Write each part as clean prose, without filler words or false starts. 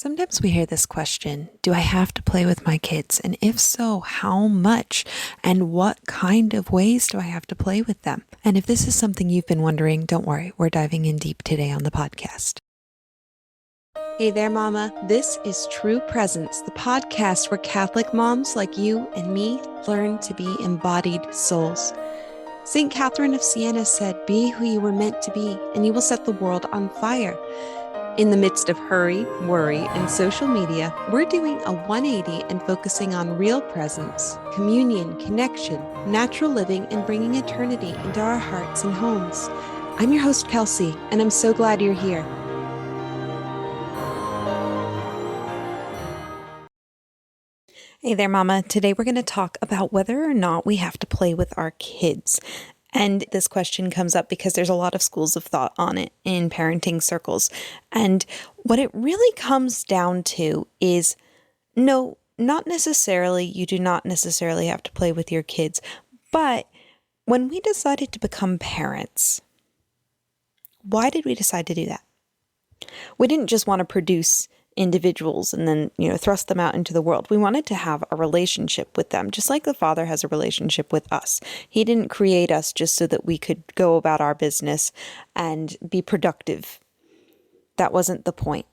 Sometimes we hear this question, do I have to play with my kids? And if so, how much? And what kind of ways do I have to play with them? And if this is something you've been wondering, don't worry, we're diving in deep today on the podcast. Hey there, Mama. This is True Presence, the podcast where Catholic moms like you and me learn to be embodied souls. St. Catherine of Siena said, "Be who you were meant to be, and you will set the world on fire." In the midst of hurry, worry, and social media, we're doing a 180 and focusing on real presence, communion, connection, natural living, and bringing eternity into our hearts and homes. I'm your host, Kelsey, and I'm so glad you're here. Hey there, Mama. Today we're going to talk about whether or not we have to play with our kids. And this question comes up because there's a lot of schools of thought on it in parenting circles. And what it really comes down to is no, not necessarily. You do not necessarily have to play with your kids. But when we decided to become parents, why did we decide to do that? We didn't just want to produce individuals and then, thrust them out into the world. We wanted to have a relationship with them, just like the Father has a relationship with us. He didn't create us just so that we could go about our business and be productive. That wasn't the point.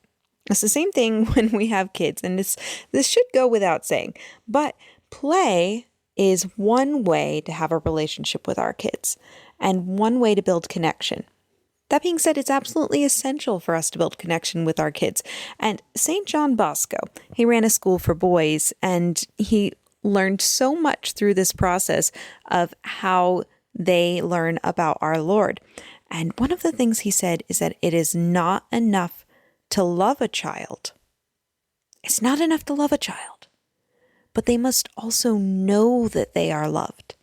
It's the same thing when we have kids, and this should go without saying. But play is one way to have a relationship with our kids and one way to build connection. That being said, it's absolutely essential for us to build connection with our kids. And St. John Bosco, he ran a school for boys, and he learned so much through this process of how they learn about our Lord. And one of the things he said is that it is not enough to love a child. It's not enough to love a child, but they must also know that they are loved.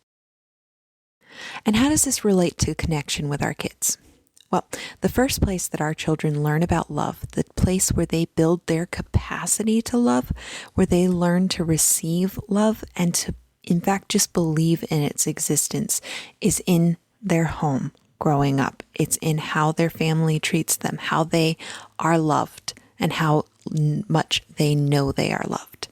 And how does this relate to connection with our kids? Well, the first place that our children learn about love, the place where they build their capacity to love, where they learn to receive love and to, in fact, just believe in its existence, is in their home growing up. It's in how their family treats them, how they are loved, and how much they know they are loved.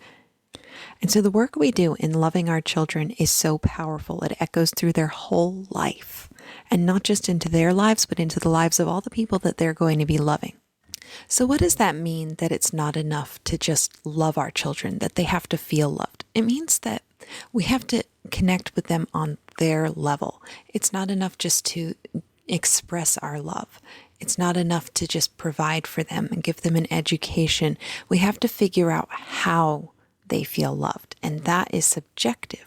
And so the work we do in loving our children is so powerful. It echoes through their whole life. And not just into their lives, but into the lives of all the people that they're going to be loving. So what does that mean, that it's not enough to just love our children, that they have to feel loved? It means that we have to connect with them on their level. It's not enough just to express our love. It's not enough to just provide for them and give them an education. We have to figure out how they feel loved, and that is subjective.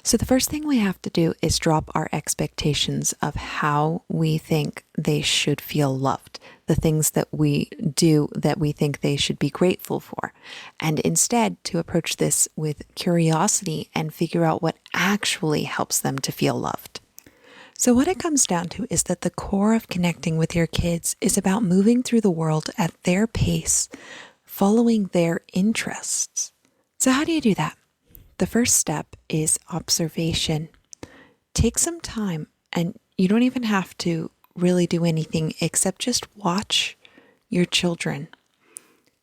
So the first thing we have to do is drop our expectations of how we think they should feel loved, the things that we do that we think they should be grateful for, and instead to approach this with curiosity and figure out what actually helps them to feel loved. So what it comes down to is that the core of connecting with your kids is about moving through the world at their pace, following their interests. So how do you do that? The first step is observation. Take some time, and you don't even have to really do anything except just watch your children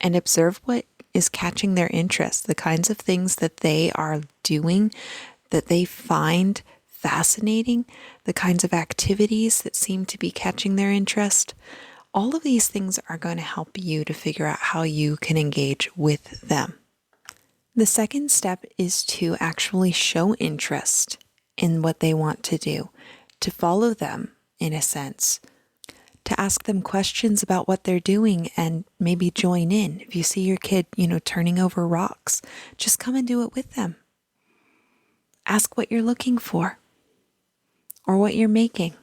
and observe what is catching their interest, the kinds of things that they are doing that they find fascinating, the kinds of activities that seem to be catching their interest. All of these things are going to help you to figure out how you can engage with them. The second step is to actually show interest in what they want to do, to follow them in a sense, to ask them questions about what they're doing and maybe join in. If you see your kid, turning over rocks, just come and do it with them. Ask what you're looking for or what you're making.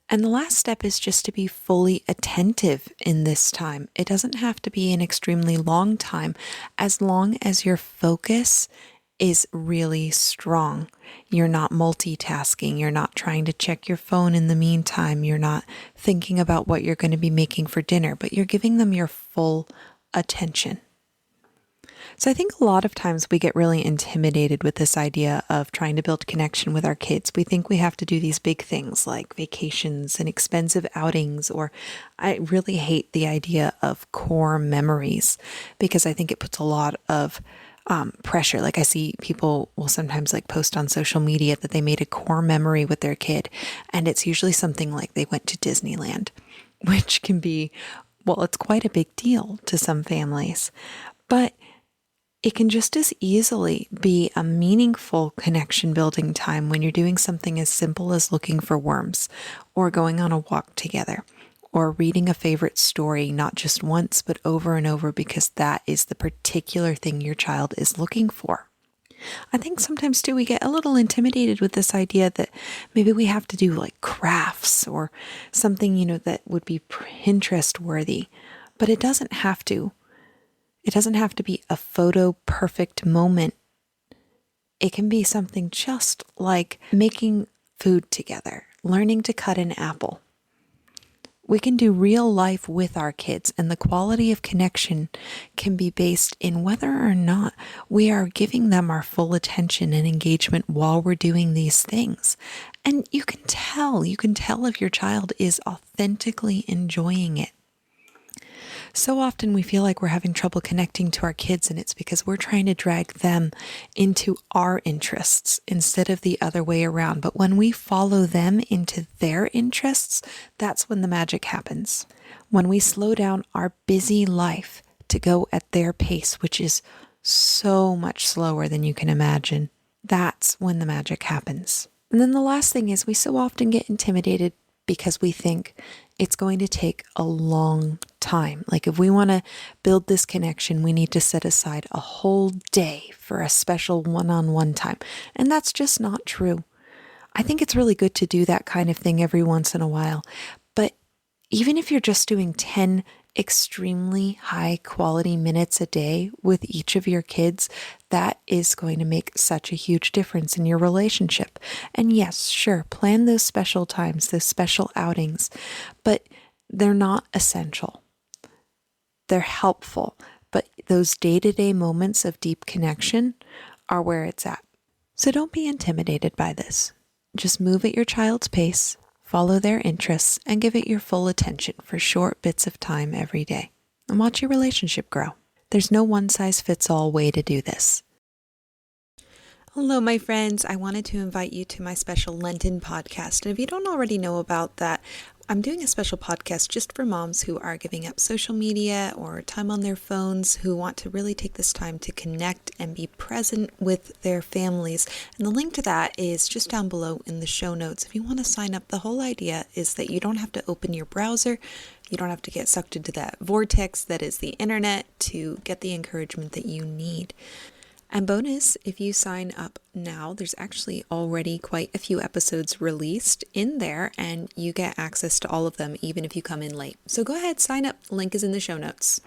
And the last step is just to be fully attentive in this time. It doesn't have to be an extremely long time, as long as your focus is really strong. You're not multitasking. You're not trying to check your phone in the meantime. You're not thinking about what you're going to be making for dinner, but you're giving them your full attention. So I think a lot of times we get really intimidated with this idea of trying to build connection with our kids. We think we have to do these big things like vacations and expensive outings, or I really hate the idea of core memories because I think it puts a lot of pressure. Like I see people will sometimes like post on social media that they made a core memory with their kid, and it's usually something like they went to Disneyland, which can be, well, it's quite a big deal to some families. But it can just as easily be a meaningful connection building time when you're doing something as simple as looking for worms, or going on a walk together, or reading a favorite story, not just once, but over and over, because that is the particular thing your child is looking for. I think sometimes too, we get a little intimidated with this idea that maybe we have to do like crafts or something, that would be Pinterest worthy, but it doesn't have to. It doesn't have to be a photo perfect moment. It can be something just like making food together, learning to cut an apple. We can do real life with our kids, and the quality of connection can be based in whether or not we are giving them our full attention and engagement while we're doing these things. And you can tell if your child is authentically enjoying it. So often we feel like we're having trouble connecting to our kids, and it's because we're trying to drag them into our interests instead of the other way around. But when we follow them into their interests, that's when the magic happens. When we slow down our busy life to go at their pace, which is so much slower than you can imagine, that's when the magic happens. And then the last thing is we so often get intimidated because we think it's going to take a long time. Like if we want to build this connection, we need to set aside a whole day for a special one-on-one time. And that's just not true. I think it's really good to do that kind of thing every once in a while. But even if you're just doing 10 extremely high quality minutes a day with each of your kids, that is going to make such a huge difference in your relationship. And yes, sure, plan those special times, those special outings, but they're not essential. They're helpful, but those day-to-day moments of deep connection are where it's at. So don't be intimidated by this. Just move at your child's pace, follow their interests, and give it your full attention for short bits of time every day. And watch your relationship grow. There's no one-size-fits-all way to do this. Hello, my friends. I wanted to invite you to my special Lenten podcast. And if you don't already know about that, I'm doing a special podcast just for moms who are giving up social media or time on their phones, who want to really take this time to connect and be present with their families. And the link to that is just down below in the show notes. If you want to sign up, the whole idea is that you don't have to open your browser. You don't have to get sucked into that vortex that is the internet to get the encouragement that you need. And bonus, if you sign up now, there's actually already quite a few episodes released in there, and you get access to all of them even if you come in late. So go ahead, sign up. Link is in the show notes.